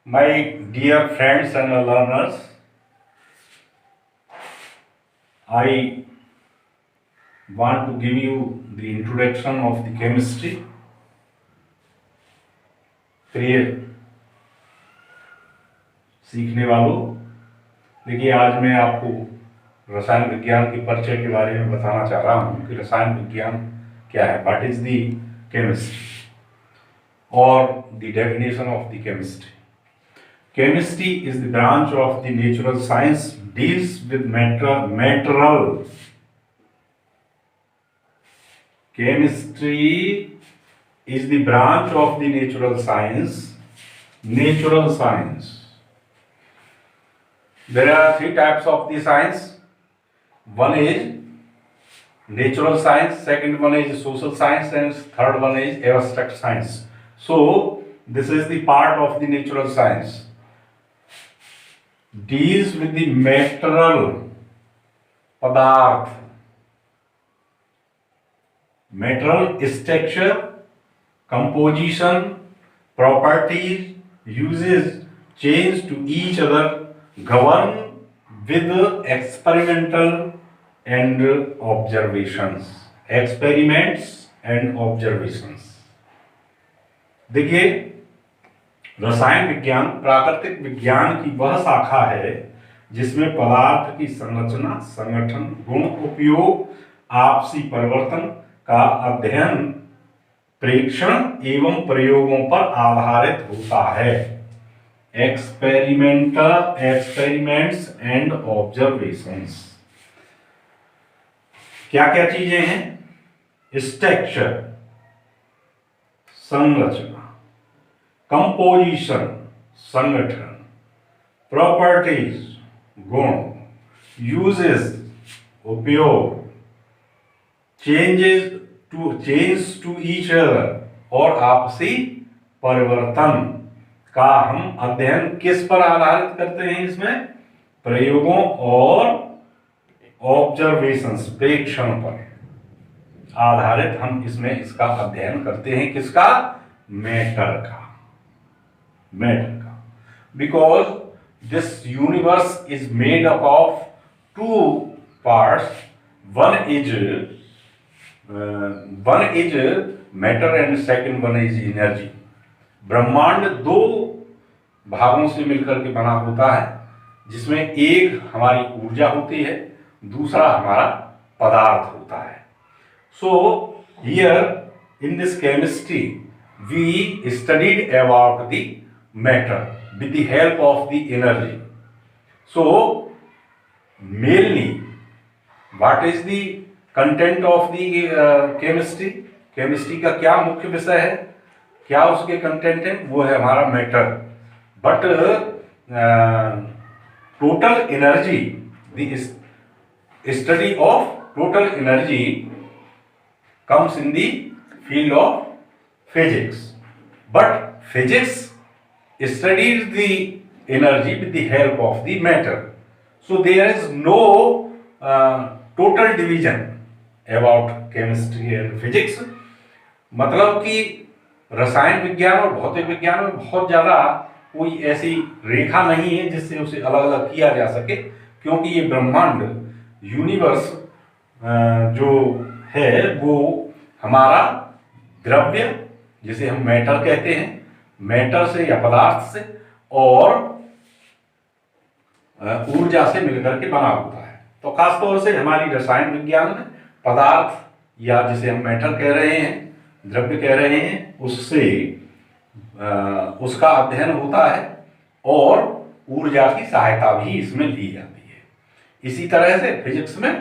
My dear friends and learners, I want to give you the introduction of the chemistry. प्रिय सीखने वालों, देखिए आज मैं आपको रसायन विज्ञान के परिचय के बारे में बताना चाह रहा हूँ कि रसायन विज्ञान क्या है, व्हाट इज द केमिस्ट्री और the definition of the chemistry. Chemistry is the branch of the natural science deals with material. Chemistry is the branch of the natural science. Natural science. There are three types of the science. One is natural science, second one is social science, and third one is abstract science. So this is the part of the natural science. Deals with the material पदार्थ, material structure, composition, properties, uses, change to each other, govern with experimental and observations. Experiments and observations. देखिए, रसायन विज्ञान प्राकृतिक विज्ञान की वह शाखा है जिसमें पदार्थ की संरचना, संगठन, गुण, उपयोग, आपसी परिवर्तन का अध्ययन, प्रेक्षण एवं प्रयोगों पर आधारित होता है. Experiments and observations. क्या क्या चीजें हैं? स्ट्रक्चर, संरचना, कंपोजिशन, संगठन, प्रॉपर्टीज, गुण, यूजेस, उपयोग, चेंज टू ईच अदर और आपसी परिवर्तन का हम अध्ययन किस पर आधारित करते हैं? इसमें प्रयोगों और ऑब्जर्वेशंस, प्रेक्षण पर आधारित हम इसमें इसका अध्ययन करते हैं. किसका? मैटर का. Because this universe is made up of two parts. One is matter and second one is energy. ब्रह्मांड दो भागों से मिलकर के बना होता है, जिसमें एक हमारी ऊर्जा होती है, दूसरा हमारा पदार्थ होता है. So here in this chemistry we studied about the matter with the help of the energy. So mainly what is the content of the chemistry? Chemistry का क्या मुख्य विषय है, क्या उसके कंटेंट है? वो है हमारा matter. But total energy, the study of total energy comes in the field of physics. But physics studies the energy with the help of the matter. So there is no total division about chemistry and physics. मतलब कि रसायन विज्ञान और भौतिक विज्ञान में बहुत ज़्यादा कोई ऐसी रेखा नहीं है जिससे उसे अलग अलग किया जा सके, क्योंकि ये ब्रह्मांड, यूनिवर्स जो है वो हमारा द्रव्य, जिसे हम मैटर कहते हैं, मैटर से या पदार्थ से और ऊर्जा से मिलकर के बना होता है. तो खासतौर से हमारी रसायन विज्ञान में पदार्थ या जिसे हम मैटर कह रहे हैं, द्रव्य कह रहे हैं, उससे उसका अध्ययन होता है और ऊर्जा की सहायता भी इसमें ली जाती है. इसी तरह से फिजिक्स में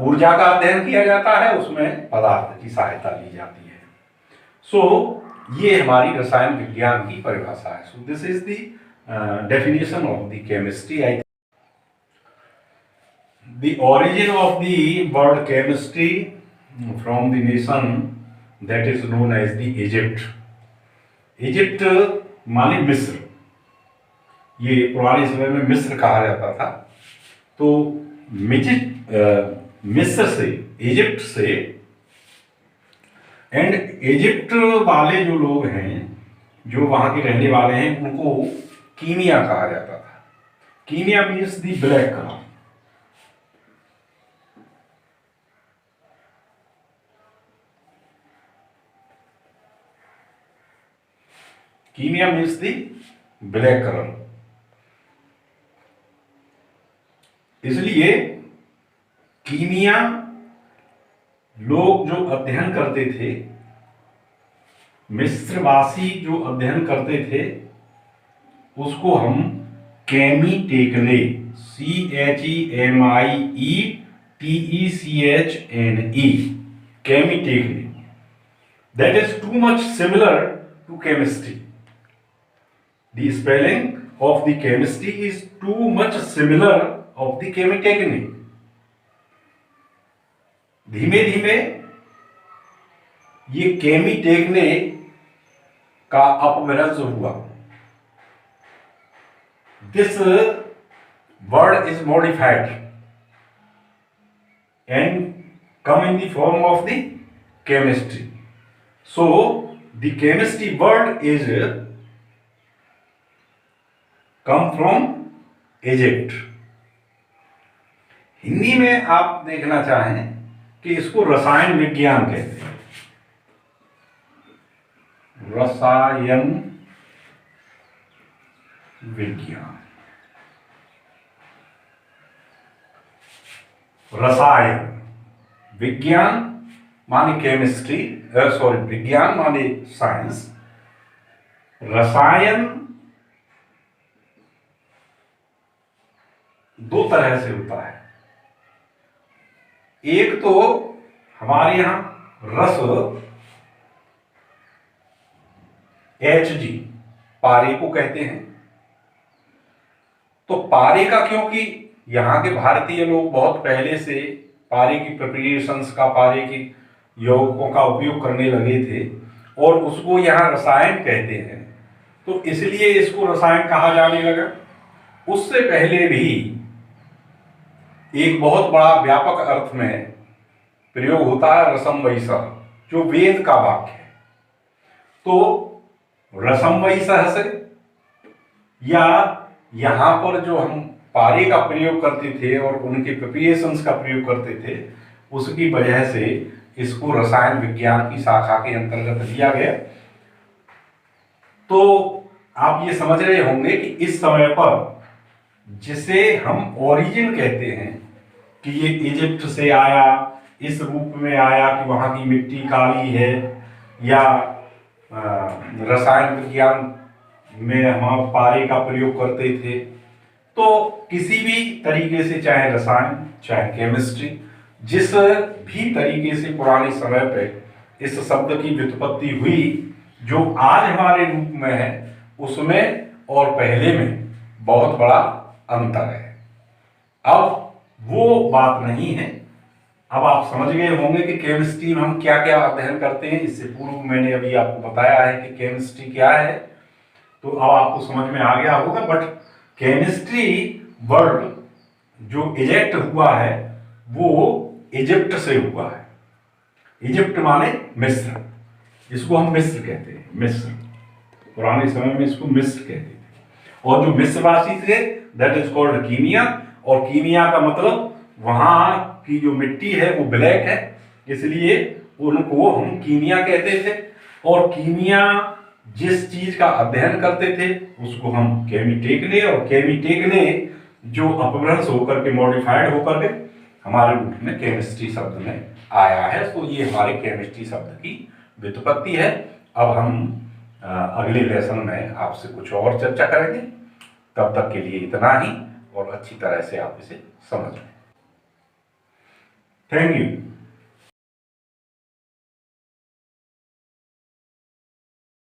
ऊर्जा का अध्ययन किया जाता है, उसमें पदार्थ की सहायता ली जाती है. सो ये हमारी रसायन विज्ञान की परिभाषा है. So this is the definition of the chemistry. The origin of the word chemistry from the nation that is known as the Egypt. Egypt माने मिस्र. ये पुराने समय में मिस्र कहा जाता था. तो मिस्र से, इजिप्ट से, एंड इजिप्ट वाले जो लोग हैं जो वहाँ के रहने वाले हैं उनको कीनिया कहा जाता था। Kenya means the black colour. Kenya means the black colour. इसलिए कीनिया लोग जो अध्ययन करते थे, मिस्रवासी जो अध्ययन करते थे, उसको हम केमीटेकने, CHEMIETECHNE, केमीटेकने, that is too much similar to chemistry. The spelling of the chemistry is too much similar of the केमीटेकने। धीमे धीमे ये केमीटेकने का अपभ्रंश हुआ। This word is modified and come in the form of the chemistry. So the chemistry word is come from Egypt. Hindi में आप देखना चाहें कि इसको रसायन विज्ञान कहते हैं। रसायन विज्ञान, रसायन विज्ञान माने केमिस्ट्री, सॉरी विज्ञान माने साइंस। रसायन दो तरह से होता है। एक तो हमारे यहां रस Hg, पारे को कहते हैं। तो पारे का, क्योंकि यहाँ के भारतीय लोग बहुत पहले से पारे की प्रिपरेशंस का, पारे की यौगिकों का उपयोग करने लगे थे और उसको यहाँ रसायन कहते हैं, तो इसलिए इसको रसायन कहा जाने लगा। उससे पहले भी एक बहुत बड़ा व्यापक अर्थ में प्रयोग होता है रसम वैसः, जो वेद का वाक्य है। तो रसम वैसः से, या यहां पर जो हम पारे का प्रयोग करते थे और उनके प्रिपरेशंस का प्रयोग करते थे, उसकी वजह से इसको रसायन विज्ञान की शाखा के अंतर्गत लिया गया। तो आप ये समझ रहे होंगे कि इस समय पर जिसे हम ओरिजिन कहते हैं कि ये इजिप्ट से आया, इस रूप में आया कि वहाँ की मिट्टी काली है, या रसायन विज्ञान में हम पारे का प्रयोग करते थे। तो किसी भी तरीके से, चाहे रसायन चाहे केमिस्ट्री, जिस भी तरीके से पुराने समय पे इस शब्द की व्युत्पत्ति हुई, जो आज हमारे रूप में है, उसमें और पहले में बहुत बड़ा अंतर है। अब वो बात नहीं है। अब आप समझ गए होंगे कि केमिस्ट्री में हम क्या क्या अध्ययन करते हैं। इससे पूर्व मैंने अभी आपको बताया है कि केमिस्ट्री क्या है, तो अब आपको समझ में आ गया होगा। बट केमिस्ट्री वर्ड जो इजेक्ट हुआ है वो इजिप्ट से हुआ है। इजिप्ट माने मिस्र, इसको हम मिस्र कहते हैं। मिस्र, पुराने समय में इसको मिस्र कहते थे। और जो मिस्रवासी थे दैट इज कॉल्ड कीनिया। और कीनिया का मतलब वहां की जो मिट्टी है वो ब्लैक है, इसलिए उनको हम कीनिया कहते थे। और कीनिया जिस चीज का अध्ययन करते थे उसको हम केमीटेकने, और केमीटेकने जो अपभ्रंश होकर के, मॉडिफाइड होकर के हमारे रूप में केमिस्ट्री शब्द में आया है। तो ये हमारे केमिस्ट्री शब्द की व्युत्पत्ति है। अब हम अगले लेसन में आपसे कुछ और चर्चा करेंगे। तब तक के लिए इतना ही, और अच्छी तरह से आप इसे समझ लें। Thank you.